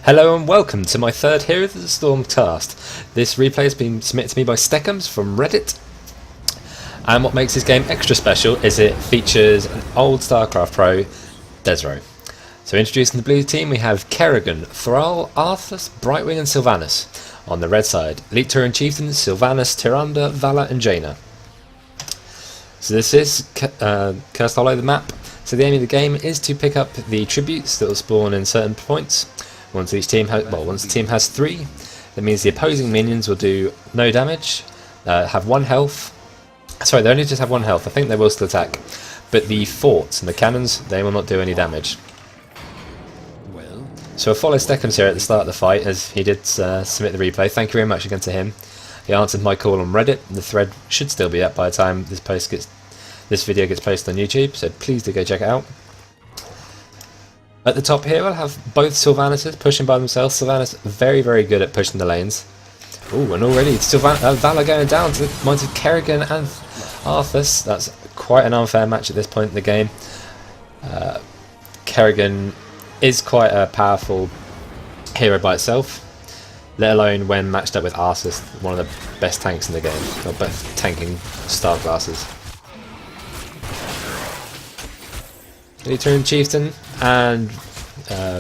Hello and welcome to my third Heroes of the Storm cast. This replay has been submitted to me by Stekums from Reddit. And what makes this game extra special is it features an old StarCraft pro, Desro. So introducing the blue team, we have Kerrigan, Thrall, Arthas, Brightwing and Sylvanas. On the red side, Elite Tauren Chieftains, Sylvanas, Tyrande, Vala and Jaina. So this is Cursed Hollow, the map. So the aim of the game is to pick up the tributes that will spawn in certain points. Once the team has 3, that means the opposing minions will do no damage, have 1 health. Sorry, they only just have 1 health. I think they will still attack, but the forts and the cannons, they will not do any damage. So I follow Steckums here at the start of the fight, as he did submit the replay. Thank you very much again to him. He answered my call on Reddit. The thread should still be up by the time this video gets posted on YouTube, so please do go check it out. At the top here, we'll have both Sylvanas pushing by themselves. Sylvanas very, very good at pushing the lanes. Ooh, and already Vala going down to the minds of Kerrigan and Arthas. That's quite an unfair match at this point in the game. Kerrigan is quite a powerful hero by itself, let alone when matched up with Arthas, one of the best tanks in the game, or both tanking star classes. Elite Tauren Chieftain and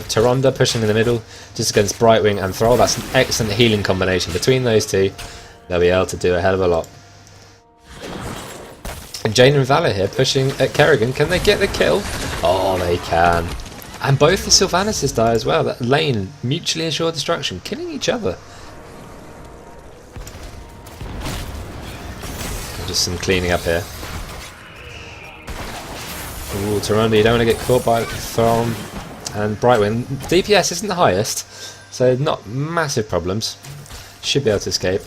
Tyrande pushing in the middle, just against Brightwing and Thrall. That's an excellent healing combination. Between those two, they'll be able to do a hell of a lot. And Jaina and Vala here pushing at Kerrigan. Can they get the kill? Oh, they can. And both the Sylvanas die as well. That lane, mutually assured destruction, killing each other. Just some cleaning up here. Ooh, Tyrande, you don't want to get caught by Thrall and Brightwing. DPS isn't the highest, so not massive problems. Should be able to escape.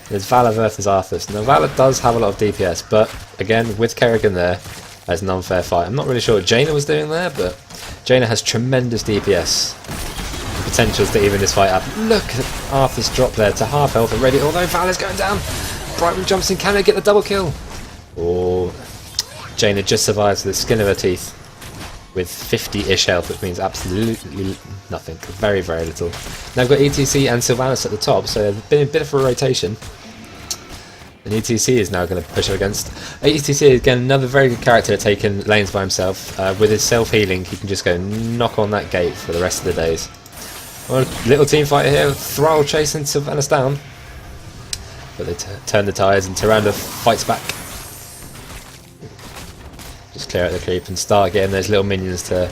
There's Vala versus Arthas. Now Vala does have a lot of DPS, but again, with Kerrigan there, that's an unfair fight. I'm not really sure what Jaina was doing there, but Jaina has tremendous DPS. The potentials to even this fight up. Look at Arthas drop there to half health already, although Vala's going down. Brightwing jumps in, can they get the double kill? Oh, Jaina just survives with the skin of her teeth with 50-ish health, which means absolutely nothing. Very, very little. Now I've got ETC and Sylvanas at the top, so there's been a bit of a rotation. And ETC is now going to push up against. ETC is again another very good character at taking lanes by himself. With his self-healing, he can just go knock on that gate for the rest of the days. Well, little team fight here. Thrall chasing Sylvanas down, but they turn the tides and Tyrande fights back. Just clear out the creep and start getting those little minions to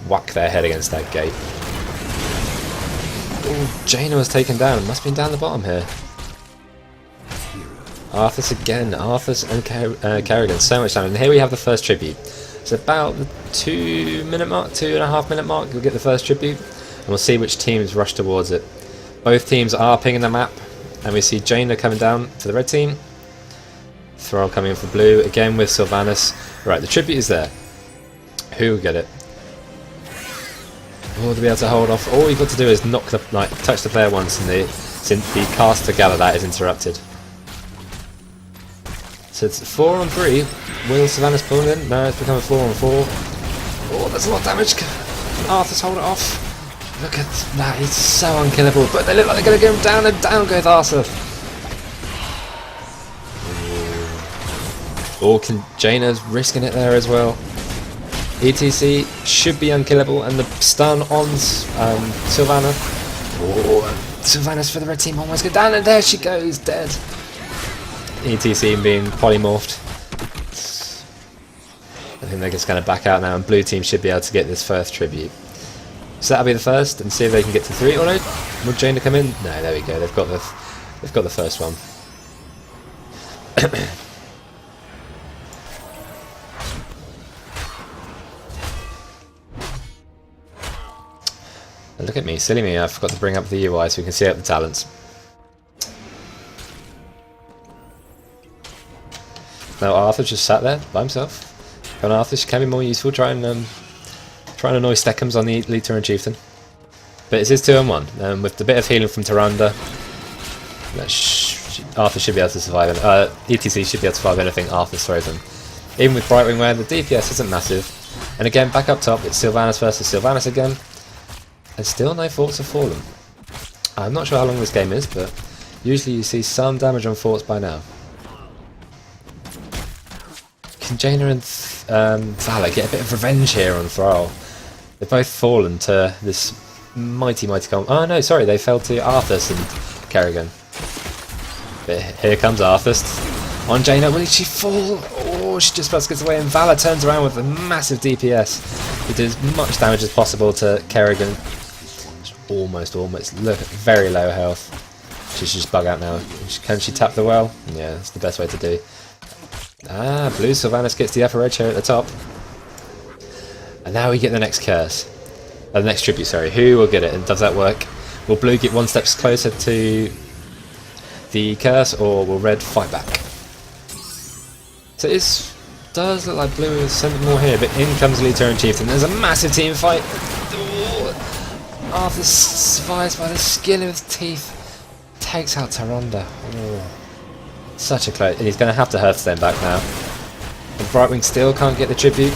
whack their head against that gate. Ooh, Jaina was taken down. Must have been down the bottom here. Arthas again. Arthas and Kerrigan. So much damage. And here we have the first tribute. It's about the 2-minute mark, 2.5 minute mark. You'll get the first tribute. And we'll see which teams rush towards it. Both teams are pinging the map. And we see Jaina coming down for the red team. Thrall coming in for blue. Again with Sylvanas. Right, the tribute is there. Who will get it? Oh, to be able to hold off. All you've got to do is touch the player once, and the cast to gather that is interrupted. So it's 4 on 3. Will Sylvanas pull in? No, it's become a 4 on 4. Oh, that's a lot of damage. Arthas hold it off. Look at that, he's so unkillable. But they look like they're going to get him down, and down goes Arthas. Oh, Jaina's risking it there as well. ETC should be unkillable, and the stun on Sylvana. Oh, Sylvanas for the red team almost go down, and there she goes, dead. ETC being polymorphed. I think they're just going to back out now, and blue team should be able to get this first tribute. So that'll be the first, and see if they can get to 3. Oh no, will Jaina come in? No, there we go. They've got the first one. Look at me, silly me, I forgot to bring up the UI so we can see out the talents. Now Arthur just sat there by himself. And Arthur can be more useful, try and annoy Steckums on the Elite Tauren Chieftain. But it is 2 on 1, with the bit of healing from Tyrande. Arthur should be able to survive, ETC should be able to survive anything Arthur throws him. Even with Brightwing where the DPS isn't massive. And again, back up top, it's Sylvanas versus Sylvanas again. And still no forts have fallen. I'm not sure how long this game is, but usually you see some damage on forts by now. Can Jaina and Vala get a bit of revenge here on Thrall? They've both fallen to this mighty combo. Oh no, sorry, they fell to Arthas and Kerrigan. But here comes Arthas on Jaina. Will she fall? Oh, she just about gets away, and Vala turns around with a massive DPS. It does as much damage as possible to Kerrigan. Almost. Look, very low health. She should just bug out now. Can she tap the well? Yeah, that's the best way to do. Ah, blue Sylvanas gets the upper edge here at the top. And now we get the next curse. The next tribute, sorry. Who will get it, and does that work? Will blue get one step closer to the curse, or will red fight back? So it does look like blue is sending more here, but in comes Elite Chieftain. There's a massive team fight. Arthur survives by the skin of his teeth. Takes out Taronda. Oh, such a close. And he's going to have to Hearthstone back now. And Brightwing still can't get the tribute.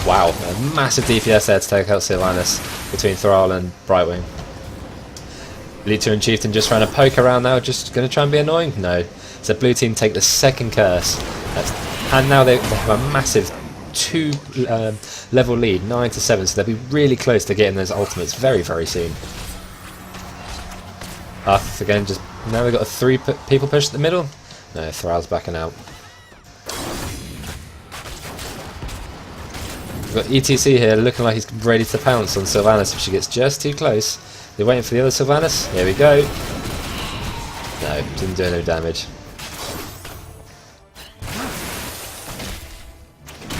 Wow, a massive DPS there to take out Sylvanas between Thrall and Brightwing. Elite Chieftain just trying to poke around now, just going to try and be annoying? No. So blue team take the second curse. And now they have a massive 2 level lead, 9 to 7, so they'll be really close to getting those ultimates very soon. Arthas again, just now we've got a 3 people push at the middle. No, Thrall's backing out. We've got ETC here looking like he's ready to pounce on Sylvanas if she gets just too close. They're waiting for the other Sylvanas. Here we go. No, didn't do no damage.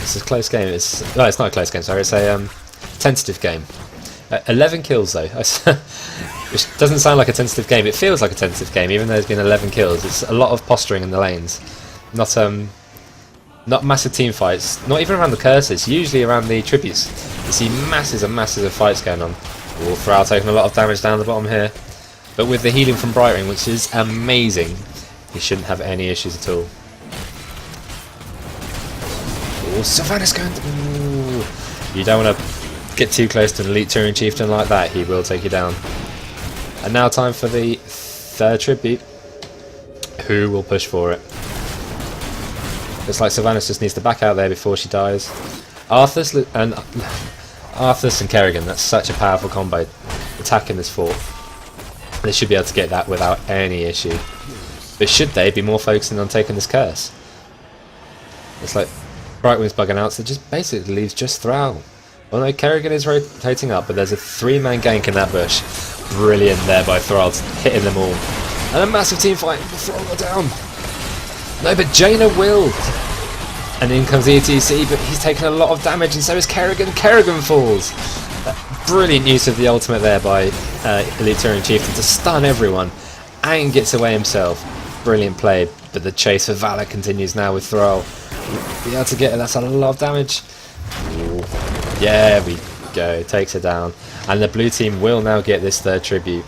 It's a close game. It's not a close game. Sorry, it's a tentative game. 11 kills though, which doesn't sound like a tentative game. It feels like a tentative game, even though there's been 11 kills. It's a lot of posturing in the lanes, not massive team fights. Not even around the curses. Usually around the tributes, you see masses and masses of fights going on. Oh, Thrall taking a lot of damage down the bottom here, but with the healing from Brightwing, which is amazing, he shouldn't have any issues at all. Oh, Sylvanas going. Ooh. You don't want to get too close to an Elite Turing Chieftain like that. He will take you down. And now time for the third tribute. Who will push for it? Looks like Sylvanas just needs to back out there before she dies. Arthas and Kerrigan. That's such a powerful combo. Attacking this fort. They should be able to get that without any issue. But should they be more focusing on taking this curse? It's like Brightwing's bugging out, so it just basically leaves just Thrall. Well, no, Kerrigan is rotating up, but there's a 3-man gank in that bush. Brilliant there by Thrall, hitting them all. And a massive team fight. Thrall got down. No, but Jaina will. And in comes ETC, but he's taken a lot of damage, and so is Kerrigan. Kerrigan falls. Brilliant use of the ultimate there by Elite Turing Chieftain to stun everyone, and gets away himself. Brilliant play, but the chase for Vala continues now with Thrall. Be able to get it, that's a lot of damage. Ooh. Yeah, we go, takes her down. And the blue team will now get this third tribute,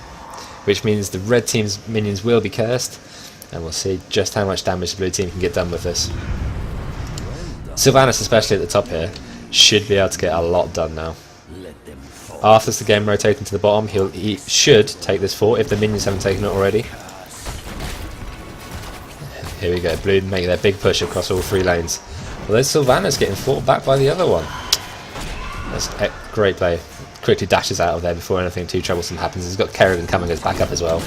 which means the red team's minions will be cursed, and we'll see just how much damage the blue team can get done with this. Sylvanas, especially at the top here, should be able to get a lot done now. Arthas the game rotating to the bottom, he should take this fort if the minions haven't taken it already. Here we go, blue make their big push across all 3 lanes. Well, there's Sylvanas getting fought back by the other one. That's a great play. Quickly dashes out of there before anything too troublesome happens. He's got Kerrigan coming as backup as well.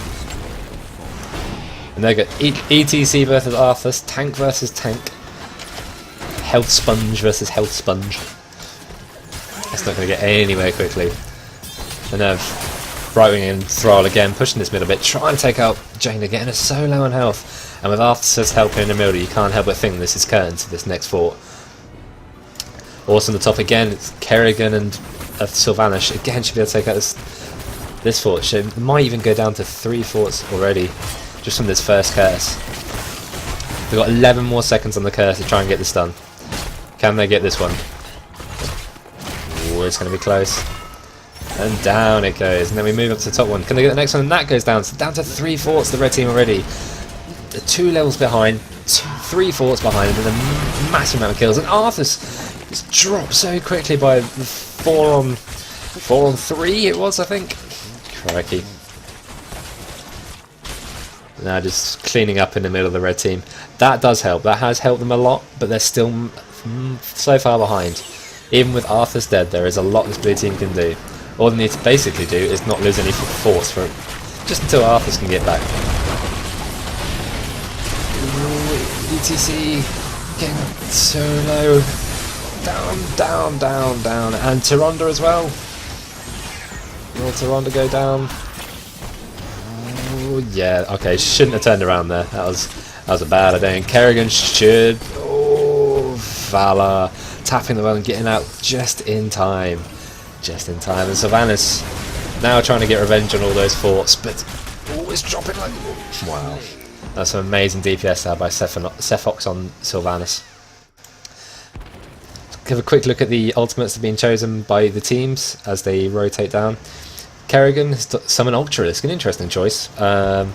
And they got ETC versus Arthas, tank versus tank, health sponge versus health sponge. That's not going to get anywhere quickly. And Brightwing and Thrall again pushing this middle bit, trying to take out Jaina, getting her so low on health. And with Arthas helping in the middle, you can't help but think this is curtain to this next fort. Also on the top again, it's Kerrigan and Sylvanas. Again, should be able to take out this fort. She might even go down to 3 forts already, just from this first curse. We've got 11 more seconds on the curse to try and get this done. Can they get this one? Ooh, it's going to be close. And down it goes. And then we move up to the top one. Can they get the next one? And that goes down. So down to 3 forts, the red team already. 2 levels behind, 3 forts behind, and a massive amount of kills. And Arthas just dropped so quickly by the 4 on 4 on 3 it was, I think. Crikey. Now just cleaning up in the middle of the red team. That does help. That has helped them a lot, but they're still so far behind. Even with Arthur's dead, there is a lot this blue team can do. All they need to basically do is not lose any force for just until Arthur's can get back. Ooh, ETC getting so low. Down, down, down, down. And Tyrande as well. Will Tyrande go down? Oh, yeah, okay, shouldn't have turned around there. That was a bad idea. Kerrigan should. Oh, Vala tapping the well and getting out just in time. Just in time. And Sylvanas now trying to get revenge on all those forts, but always dropping like. Wow. That's some amazing DPS there by Sephox on Sylvanas. Give a quick look at the ultimates that have been chosen by the teams as they rotate down. Kerrigan has summoned Ultralisk, an interesting choice. Not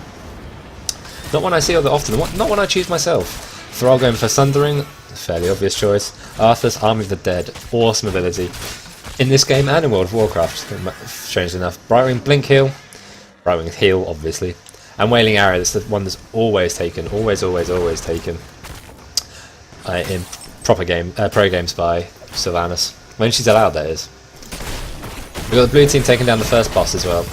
one I see all that often, not one I choose myself. Thrall going for Sundering, fairly obvious choice. Arthur's Army of the Dead, awesome ability. In this game and in World of Warcraft, strangely enough. Brightwing Blink Heal, Brightwing Heal obviously, and Wailing Arrow, that's the one that's always taken, always taken in proper pro games by Sylvanas. When she's allowed, that is. We've got the blue team taking down the first boss as well.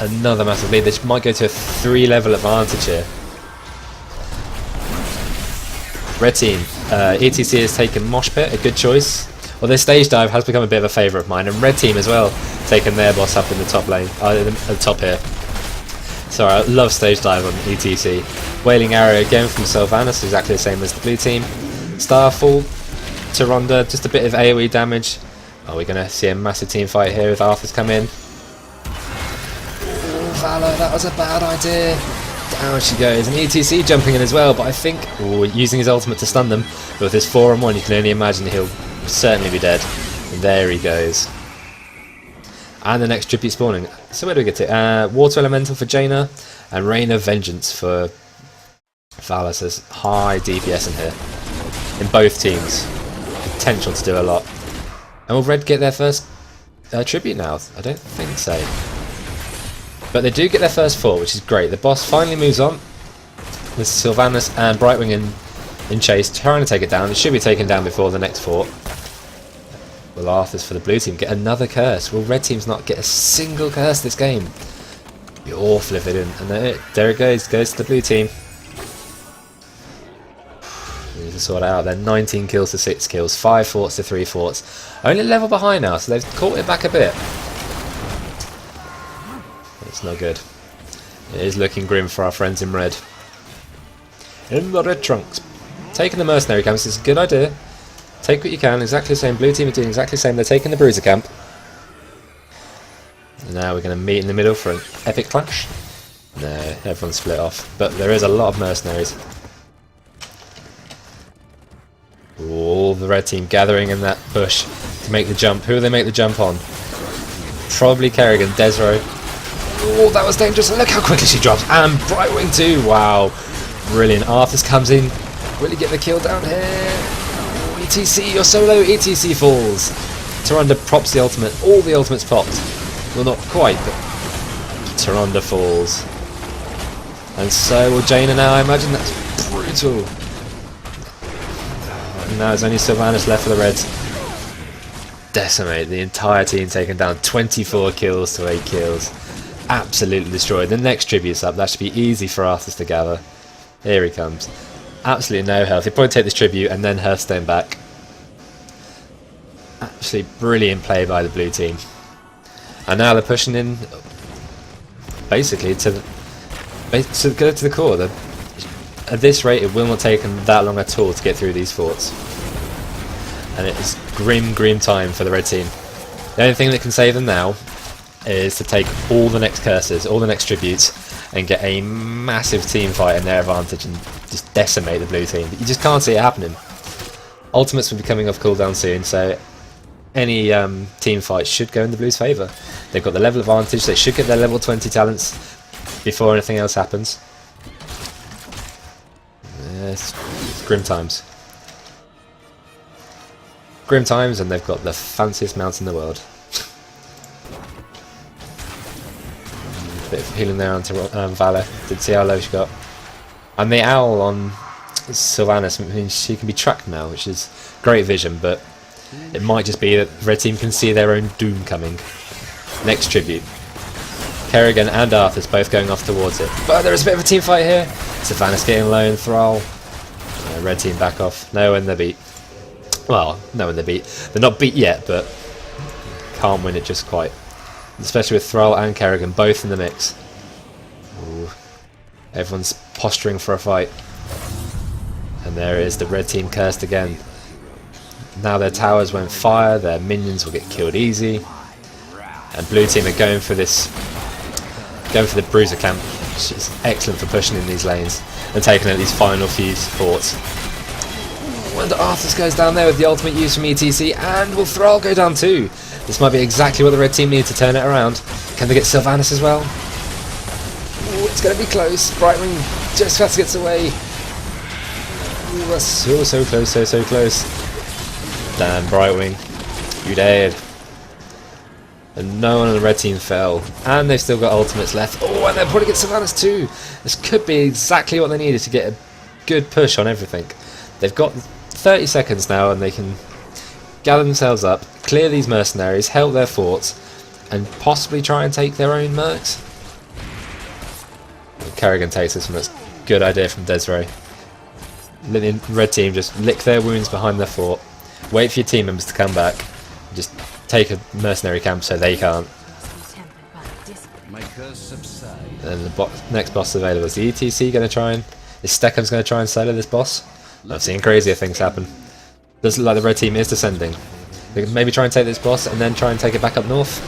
Another massive lead. They might go to a 3-level advantage here. Red team. ETC has taken Mosh Pit, a good choice. Well, their stage dive has become a bit of a favourite of mine. And red team as well, taking their boss up in the top lane, at the top here. Sorry, I love stage dive on ETC. Wailing Arrow again from Sylvanas, exactly the same as the blue team. Starfall, Tyrande, just a bit of AoE damage. Are we going to see a massive team fight here if Arthur's come in? Ooh, Vala, that was a bad idea. Down she goes. And ETC jumping in as well, but I think using his ultimate to stun them. But with his 4 on 1, you can only imagine he'll certainly be dead. And there he goes. And the next tribute spawning. So where do we get to? Water Elemental for Jaina, and Rain of Vengeance for Vala. Says high DPS in here. In both teams. Potential to do a lot. And will Red get their first tribute now? I don't think so. But they do get their first fort, which is great. The boss finally moves on with Sylvanas and Brightwing in chase, trying to take it down. It should be taken down before the next fort. Will Arthur's for the blue team get another curse? Will red teams not get a single curse this game? It'd be awful if they didn't. And there it goes to the blue team. Need to sort it out. They're 19 kills to 6 kills, 5 forts to 3 forts. Only a level behind now, so they've caught it back a bit. It's not good. It is looking grim for our friends in red. In the red trunks. Taking the mercenary camps is a good idea. Take what you can, exactly the same. Blue team are doing exactly the same. They're taking the bruiser camp. And now we're going to meet in the middle for an epic clash. No, everyone's split off. But there is a lot of mercenaries. All the red team gathering in that bush to make the jump. Who will they make the jump on? Probably Kerrigan, Desro. Oh, that was dangerous. Look how quickly she drops. And Brightwing too. Wow. Brilliant. Arthur's comes in. Will he get the kill down here? Oh, ETC, you're so low. ETC falls. Tyrande props the ultimate. All the ultimates popped. Well, not quite, but Tyrande falls. And so will Jaina now. I imagine that's brutal. And now there's only Sylvanas left for the Reds. Decimate the entire team, taken down 24 kills to 8 kills. Absolutely destroyed. The next tribute's up. That should be easy for Arthur to gather. Here he comes. Absolutely no health. He'll probably take this tribute and then Hearthstone back. Absolutely brilliant play by the blue team. And now they're pushing in basically to go to the core. At this rate, it will not take them that long at all to get through these forts. And it is grim time for the red team. The only thing that can save them now is to take all the next curses, all the next tributes, and get a massive team fight in their advantage and just decimate the blue team. But you just can't see it happening. Ultimates will be coming off cooldown soon, so any team fight should go in the blues' favour. They've got the level advantage, they should get their level 20 talents before anything else happens. It's grim times. Grim times, and they've got the fanciest mounts in the world. Bit of healing there onto Valor. Did see how low she got. And the owl on Sylvanas means she can be tracked now, which is great vision, but it might just be that the red team can see their own doom coming. Next tribute. Kerrigan and Arthur's both going off towards it. But there is a bit of a team fight here. Sylvanas getting low and Thrall. Red team back off. No one they're beat. Well, no one they're beat. They're not beat yet, but can't win it just quite. Especially with Thrall and Kerrigan both in the mix. Ooh. Everyone's posturing for a fight. And there it is, the red team cursed again. Now their towers won't fire, their minions will get killed easy. And blue team are going for this, going for the bruiser camp, which is excellent for pushing in these lanes and taking out these final few forts. And Arthas goes down there with the ultimate use from ETC, and will Thrall go down too? This might be exactly what the red team need to turn it around. Can they get Sylvanas as well? Ooh, it's going to be close. Brightwing just about gets away. Ooh, that's so close, so close. Damn, Brightwing, you dead. And no one on the red team fell. And they've still got ultimates left. Oh, and they're probably get Sylvanas too. This could be exactly what they needed to get a good push on everything. They've got 30 seconds now, and they can gather themselves up, clear these mercenaries, help their forts, and possibly try and take their own mercs. Kerrigan takes this one. That's a good idea from Desiree. Red team just lick their wounds behind their fort, wait for your team members to come back, just take a mercenary camp so they can't. And the next boss available is the ETC going to try and... Is Stekums going to try and solo this boss? I've seen crazier things happen. Doesn't look like the red team is descending. They can maybe try and take this boss and then try and take it back up north.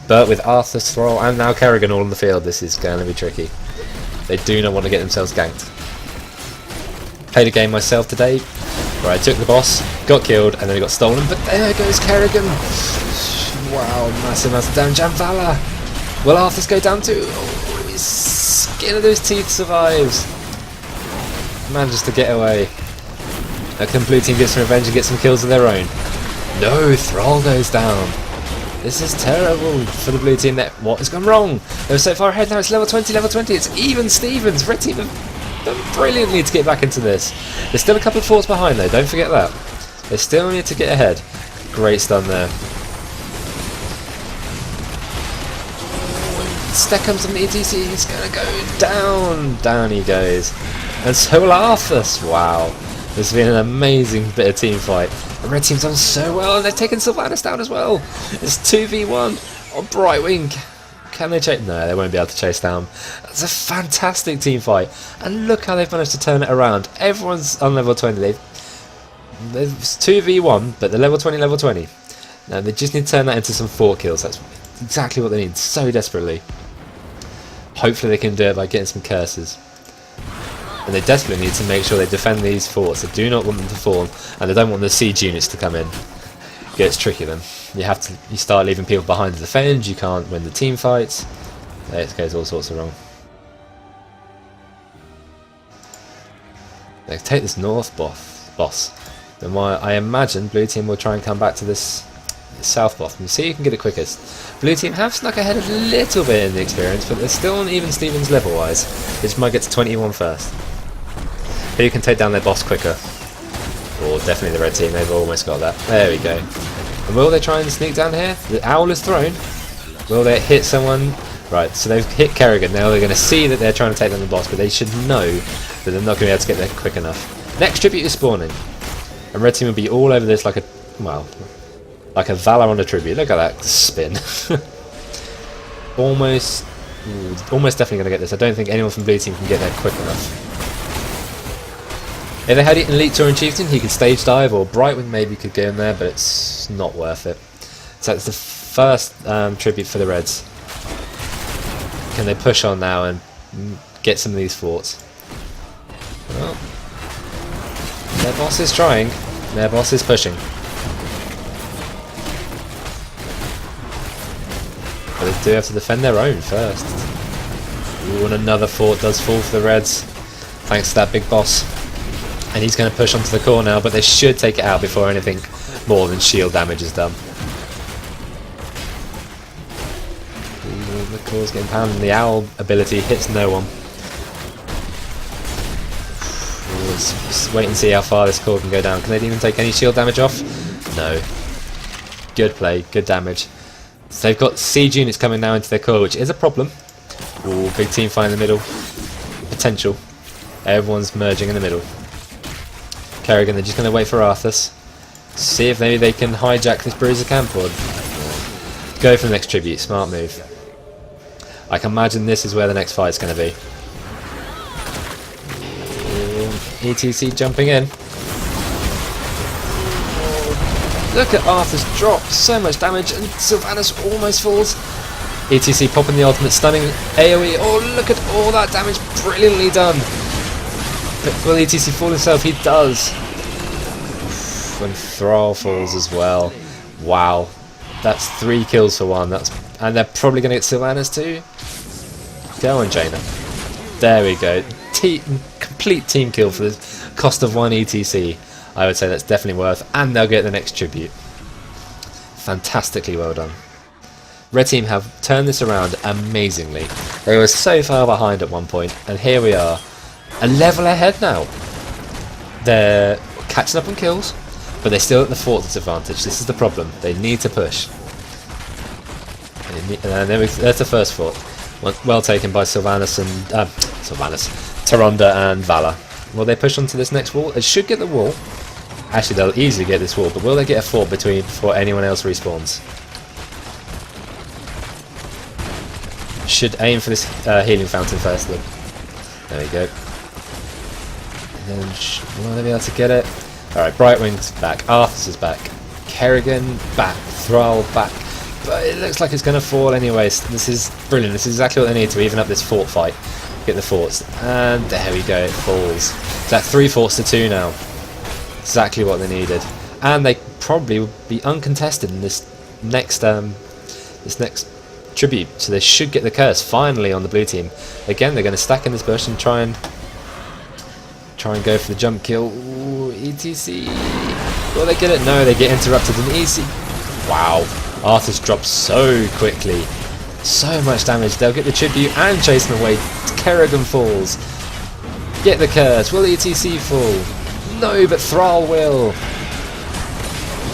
But with Arthur, Thrall and now Kerrigan all in the field, this is going to be tricky. They do not want to get themselves ganked. Played a game myself today where I took the boss, got killed, and then it got stolen, but there goes Kerrigan! Wow, massive damage, and Valor! Will Arthas go down too? Oh, his skin of those teeth survives! Manages to get away. A complete team gets some revenge and gets some kills of their own. No, Thrall goes down! This is terrible for the blue team. What has gone wrong? They were so far ahead, now it's level 20, it's even Stevens! Red team have done brilliantly to get back into this. There's still a couple of forts behind though, don't forget that. They still need to get ahead. Great stun there. Steckums on the ETC, he's going to go down. Down he goes. And so will Arthas. Wow. This has been an amazing bit of team fight. The red team's done so well, and they've taken Sylvanas down as well. It's 2v1 on Brightwing. Can they chase? No, they won't be able to chase down. That's a fantastic team fight. And look how they've managed to turn it around. Everyone's on level 20. There's 2v1, but they're level 20, level 20. Now they just need to turn that into some fort kills. That's exactly what they need so desperately. Hopefully they can do it by getting some curses. And they desperately need to make sure they defend these forts. They do not want them to fall, and they don't want the siege units to come in. It gets tricky then. You start leaving people behind to defend, you can't win the team fights. It goes all sorts of wrong. They take this north boss. Then I imagine blue team will try and come back to this south boss and see who can get it quickest. Blue team have snuck ahead a little bit in the experience, but they're still on even Stevens level wise. They just might get to 21 first. Who can take down their boss quicker? Or definitely the red team, they've almost got that. There we go. And will they try and sneak down here? The owl is thrown. Will they hit someone? Right, so they've hit Kerrigan. Now they're going to see that they're trying to take down the boss, but they should know that they're not going to be able to get there quick enough. Next tribute is spawning. And red team will be all over this like a, well, like a Valor on a tribute. Look at that spin. Almost definitely going to get this. I don't think anyone from blue team can get there quick enough. If they had it in Elite Tour and Chieftain, he could stage dive, or Brightwing maybe could go in there, but it's not worth it. So it's the first tribute for the Reds. Can they push on now and get some of these forts? Well, their boss is trying. Their boss is pushing. But they do have to defend their own first. Ooh, and another fort does fall for the Reds, thanks to that big boss. And he's going to push onto the core now, but they should take it out before anything more than shield damage is done. Ooh, the core's getting pounded, and the owl ability hits no one. Ooh, let's wait and see how far this core can go down. Can they even take any shield damage off? No. Good play, good damage. So they've got siege units coming now into their core, which is a problem. Ooh, big team fight in the middle. Potential. Everyone's merging in the middle. Kerrigan, they're just going to wait for Arthas. See if maybe they can hijack this Bruiser camp or go for the next tribute. Smart move. I can imagine this is where the next fight's going to be. Ooh, ETC jumping in. Look at Arthas drop. So much damage and Sylvanas almost falls. ETC popping the ultimate, stunning AoE. Oh, look at all that damage. Brilliantly done. But will ETC fall himself? He does. When Thrall falls as well. Wow. That's 3 kills for one. And they're probably going to get Sylvanas too. Go on, Jaina. There we go. Complete team kill for the cost of 1 ETC. I would say that's definitely worth. And they'll get the next tribute. Fantastically well done. Red team have turned this around amazingly. They were so far behind at one point, and here we are, a level ahead now. They're catching up on kills, but they're still at the fort disadvantage. This is the problem. They need to push. And there's the first fort. Well taken by Sylvanas and Taronda and Vala. Will they push onto this next wall? It should get the wall. Actually, they'll easily get this wall, but will they get a fort before anyone else respawns? Should aim for this healing fountain first, though. There we go. And then will they be able to get it? Alright, Brightwing's back, Arthas is back, Kerrigan back, Thrall back. But it looks like it's going to fall anyways. This is brilliant. This is exactly what they need to even up this fort fight. Get the forts. And there we go, it falls. It's at 3 forts to 2 now. Exactly what they needed. And they probably will be uncontested in this next tribute, so they should get the curse finally on the blue team. Again, they're going to stack in this bush and try and go for the jump kill. Ooh, ETC. Will they get it? No, they get interrupted and easy. Wow, Arthas drops so quickly. So much damage. They'll get the tribute and chase them away. Kerrigan falls. Get the curse. Will ETC fall? No, but Thrall will.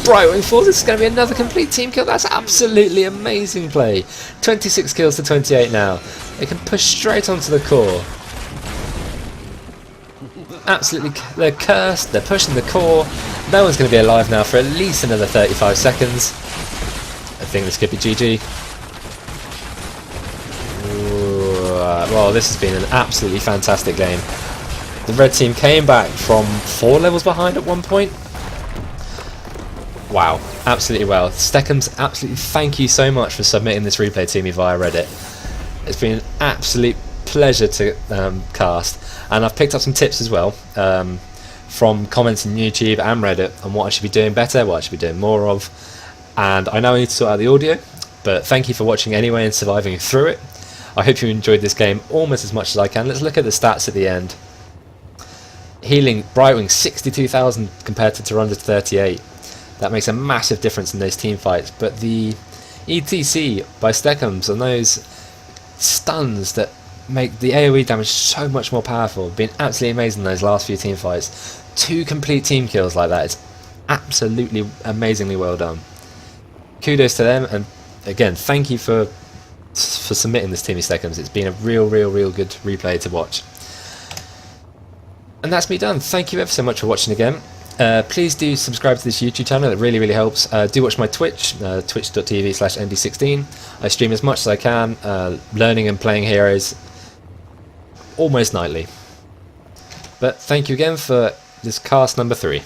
Brightwing falls. This is going to be another complete team kill. That's absolutely amazing play. 26 kills to 28 now. They can push straight onto the core. Absolutely, they're cursed. They're pushing the core. No one's going to be alive now for at least another 35 seconds. I think this could be GG. Ooh, well, this has been an absolutely fantastic game. The red team came back from 4 levels behind at one point. Wow, absolutely well. Stekums, absolutely thank you so much for submitting this replay to me via Reddit. It's been an absolute pleasure to cast, and I've picked up some tips as well from comments on YouTube and Reddit on what I should be doing better, what I should be doing more of, and I know I need to sort out the audio, but thank you for watching anyway and surviving through it. I hope you enjoyed this game almost as much as I can. Let's look at the stats at the end. Healing, Brightwing 62,000 compared to Taronda 38. That makes a massive difference in those team fights, but the ETC by Steckums on those stuns that make the AoE damage so much more powerful, been absolutely amazing in those last few team fights. 2 complete team kills like that, it's absolutely amazingly well done. Kudos to them, and again, thank you for submitting this to me, Steckums. It's been a real good replay to watch. And that's me done. Thank you ever so much for watching again. Please do subscribe to this YouTube channel, it really helps. Do watch my Twitch, twitch.tv/ND16. I stream as much as I can, learning and playing heroes almost nightly. But thank you again for this cast number 3.